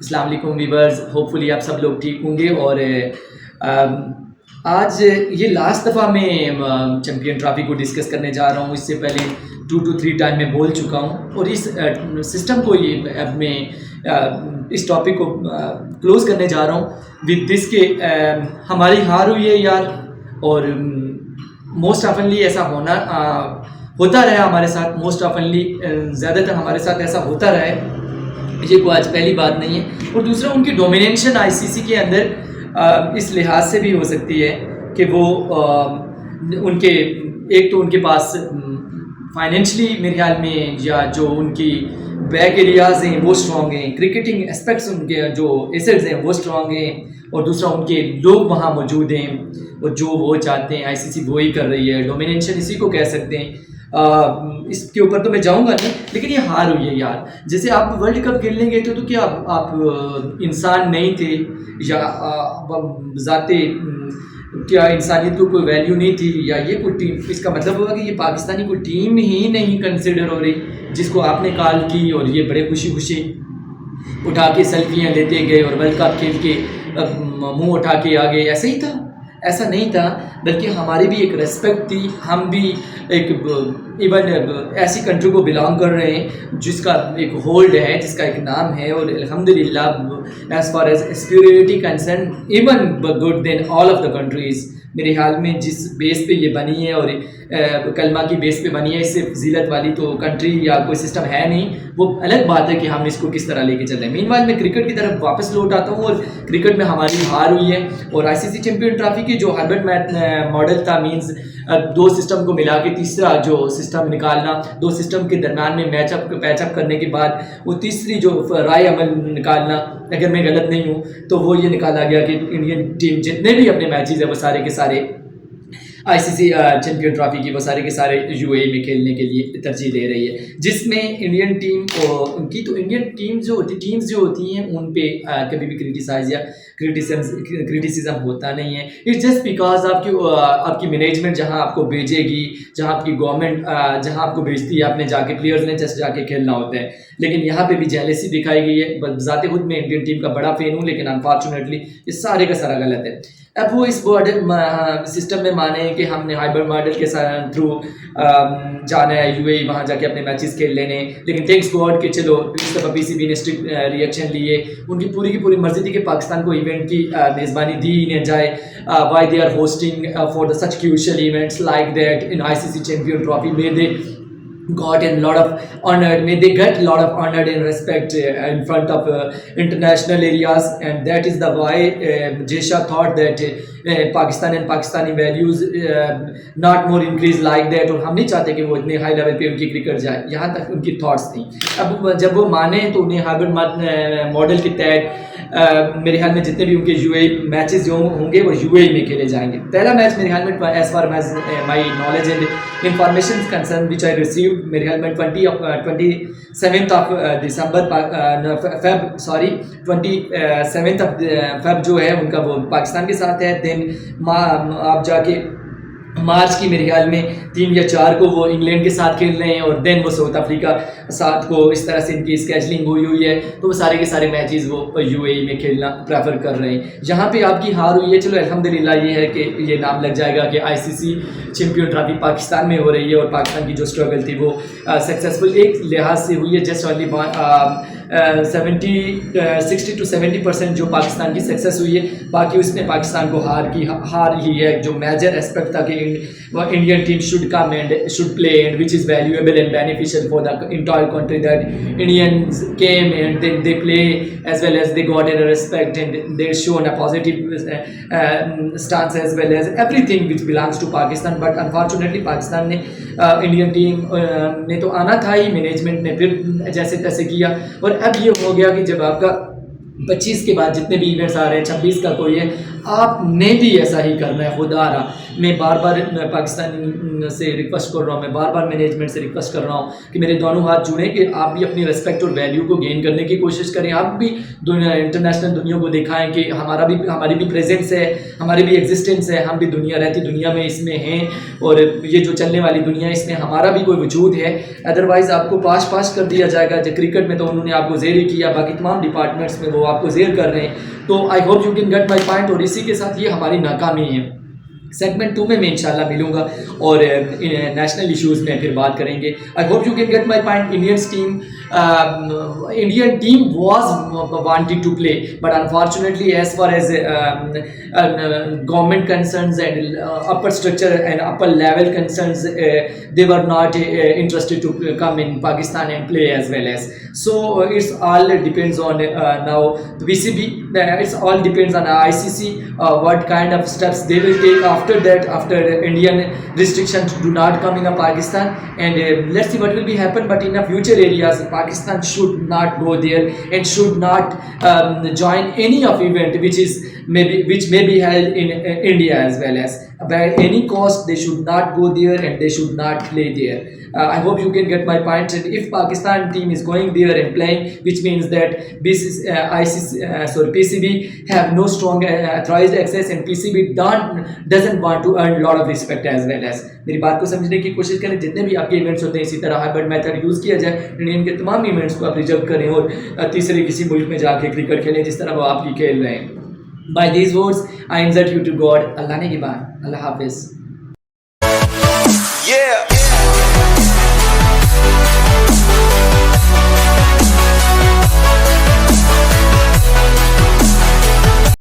السلام علیکم viewers, hope فلی آپ سب لوگ ٹھیک ہوں گے. اور آج یہ لاسٹ دفعہ میں چیمپئن ٹرافی کو ڈسکس کرنے جا رہا ہوں. اس سے پہلے 2 to 3 ٹائم میں بول چکا ہوں، اور اس سسٹم کو اب میں اس ٹاپک کو کلوز کرنے جا رہا ہوں ود دس کہ ہماری ہار ہوئی ہے یار. اور موسٹ آفنلی ایسا ہوتا رہا ہمارے ساتھ. موسٹ آفنلی زیادہ تر ہمارے ساتھ ایسا ہوتا رہا ہے. یہ کوئی آج پہلی بات نہیں ہے. اور دوسرا ان کی ڈومینیشن آئی سی سی کے اندر اس لحاظ سے بھی ہو سکتی ہے کہ وہ ان کے ایک تو ان کے پاس فائنینشلی میرے خیال میں یا جو ان کی بیک ایریاز ہیں وہ اسٹرانگ ہیں، کرکٹنگ اسپیکٹس ان کے جو ایسٹس ہیں وہ اسٹرانگ ہیں، اور دوسرا ان کے لوگ وہاں موجود ہیں اور جو وہ چاہتے ہیں آئی سی سی وہی کر رہی ہے. ڈومینیشن اسی کو کہہ سکتے ہیں. اس کے اوپر تو میں جاؤں گا نہیں، لیکن یہ ہار ہوئی ہے یار. جیسے آپ ورلڈ کپ کھیلنے گئے تھے تو کیا آپ انسان نہیں تھے، یا ذاتی کیا انسانیت کو کوئی ویلیو نہیں تھی، یا یہ کوئی ٹیم؟ اس کا مطلب ہوگا کہ یہ پاکستانی کوئی ٹیم ہی نہیں کنسیڈر ہو رہی جس کو آپ نے کال کی، اور یہ بڑے خوشی خوشی اٹھا کے سیلفیاں لیتے گئے اور ورلڈ کپ کھیل کے منہ اٹھا کے آ گئے. ایسا ہی تھا؟ ایسا نہیں تھا، بلکہ ہماری بھی ایک ریسپیکٹ تھی. ہم بھی ایک ایون ایسی کنٹری کو بلانگ کر رہے ہیں جس کا ایک ہولڈ ہے، جس کا ایک نام ہے، اور الحمدللہ as far as prosperity concern even good than all of the countries. میرے خیال میں جس بیس پہ یہ بنی ہے اور کلمہ کی بیس پہ بنی ہے، اس سے فضیلت والی تو کنٹری یا کوئی سسٹم ہے نہیں. وہ الگ بات ہے کہ ہم اس کو کس طرح لے کے چل رہے ہیں. مین وائل میں کرکٹ کی طرف واپس لوٹ آتا ہوں، اور کرکٹ میں ہماری ہار ہوئی ہے. اور آئی سی سی چیمپئن ٹرافی کی جو ہربرٹ ماڈل تھا، مینز 2 سسٹم کو ملا کے تیسرا جو سسٹم نکالنا، 2 سسٹم کے درمیان میں پیچ اپ کرنے کے بعد وہ تیسری جو رائے عمل نکالنا، اگر میں غلط نہیں ہوں تو وہ یہ نکالا گیا کہ انڈین ٹیم جتنے بھی اپنے میچز ہیں وہ سارے کے سارے آئی سی سی چیمپئن ٹرافی کی وہ سارے کے سارے یو اے میں کھیلنے کے لیے ترجیح دے رہی ہے، جس میں انڈین ٹیم ان کی تو انڈین ٹیمز جو ہوتی ہیں ان پہ کبھی بھی کرٹیسائز یا کرٹیسزم ہوتا نہیں ہے. اٹس جسٹ بیکاز آپ کی مینجمنٹ جہاں آپ کو بھیجے گی، جہاں آپ کی گورنمنٹ جہاں آپ کو بھیجتی ہے، آپ نے جا کے پلیئرز نے جسٹ جا کے کھیلنا ہوتا ہے. لیکن یہاں پہ بھی جیلسی دکھائی گئی ہے. بذات خود میں انڈین ٹیم کا بڑا فین ہوں، لیکن انفارچونیٹلی یہ سارے کا سارا غلط ہے. اب وہ اس سسٹم میں مانے کہ ہم نے ہائبر ماڈل کے تھرو جانا ہے یو اے، وہاں جا کے اپنے میچز کھیل لینے. لیکن تھینکس گاڈ کہ چلو اس دفعہ پی سی بی نے اسٹرکٹ ریئیکشن لیے. ان کی پوری کی پوری مرضی تھی کہ پاکستان کو ایونٹ کی میزبانی دی ہی نہ جائے. Why they are hosting for the such crucial events like that in I C C champion trophy. میں they got a lot of honored, may they get a lot of honored and respect in front of international areas, and that is the why Jesha thought that Pakistan and Pakistani values not more increase like that. اور ہم نہیں چاہتے کہ وہ اتنے high level پہ ان کی cricket جائے، یہاں تک ان کی تھاٹس تھیں. اب جب وہ مانے تو انہیں ہائبرڈ ماڈل کے تحت میرے خیال میں جتنے بھی ان کے یو اے میچز جو ہوں گے وہ یو اے میں کھیلے جائیں گے. پہلا میچ میرے خیال میں as far as my knowledge and information concern which I receive, میرے خیال میں 27th آف دسمبر فیب جو ہے ان کا وہ پاکستان کے ساتھ ہے. دین آپ جا کے مارچ کی میرے خیال میں 3 یا 4 کو وہ انگلینڈ کے ساتھ کھیل رہے ہیں، اور دین وہ ساؤتھ افریقہ ساتھ کو اس طرح سے ان کی اسکیجلنگ ہوئی ہے. تو وہ سارے کے سارے میچز وہ یو اے میں کھیلنا پریفر کر رہے ہیں. یہاں پہ آپ کی ہار ہوئی ہے، چلو الحمدللہ یہ ہے کہ یہ نام لگ جائے گا کہ آئی C C champion trophy Pakistan میں ہو رہی ہے، اور پاکستان کی جو اسٹرگل تھی وہ سکسیزفل ایک لحاظ سے ہوئی ہے. جسٹ اونلی 60 to 70% جو پاکستان کی سکسیس ہوئی ہے، باقی اس میں پاکستان کو ہار ہی ہے. جو میجر اسپیکٹ تھا کہ Indian team should come and should play, and which is valuable and beneficial for the entire country, that Indians came and then they play as well as they got a respect and they shown a positive stance as well as everything which belongs to Pakistan. But unfortunately Pakistan نے Indian team نے تو آنا تھا ہی، management نے پھر جیسے تیسے کیا. اور اب یہ ہو گیا کہ جب آپ کا 25 کے بعد جتنے بھی ایونٹس آ رہے ہیں، 26 کا کوئی ہے، آپ نے بھی ایسا ہی کرنا ہے. خدا رہا میں بار بار پاکستان سے ریکویسٹ کر رہا ہوں, میں بار بار مینجمنٹ سے ریکویسٹ کر رہا ہوں کہ میرے دونوں ہاتھ جڑیں کہ آپ بھی اپنی ریسپیکٹ اور ویلیو کو گین کرنے کی کوشش کریں. آپ بھی دنیا انٹرنیشنل دنیا کو دکھائیں کہ ہماری بھی پریزنس ہے, ہماری بھی ایگزسٹنس ہے, ہم بھی دنیا رہتی دنیا میں اس میں ہیں, اور یہ جو چلنے والی دنیا ہے اس میں ہمارا بھی کوئی وجود ہے. ادروائز آپ کو پاس کر دیا جائے گا. جو کرکٹ میں تو انہوں نے آپ کو زیر ہی کیا, باقی تمام ڈپارٹمنٹس میں وہ آپ کو زیر کر رہے ہیں. تو I hope you can get my point, اور اسی کے ساتھ یہ ہماری ناکامی ہے. سیگمنٹ 2 میں انشاءاللہ ملوں گا اور نیشنل ایشوز میں پھر بات کریں گے. I hope you can get my point. Indian team was wanting to play, but unfortunately as far as government concerns and upper structure and upper level concerns, they were not interested to come in Pakistan and play as well as. So it's all depends on now the PCB, it's all depends on ICC, what kind of steps they will take after that, after Indian restrictions do not come in Pakistan, and let's see what will be happen. But in the future areas, Pakistan should not go there and should not join any of event which may be held in India as well as. By any cost, they should not go there and they should not play there. I hope you can get my point. And if Pakistan team is going there and playing, which means that PCB have no strong authorized access, and PCB doesn't want to earn a lot of respect as well as. میری بات کو سمجھنے کی کوشش کریں. جتنے بھی آپ کے ایونٹس ہوتے ہیں اسی طرح ہائبرڈ میتھڈ یوز کیا جائے. انڈین کے تمام ایونٹس کو آپ ریزرو کریں اور تیسرے کسی ملک میں جا کے کرکٹ کھیلیں جس طرح وہ آپ کی کھیل رہے ہیں. By these words, I invite you to God. اللہ نے کی بات. اللہ حافظ. Yeah.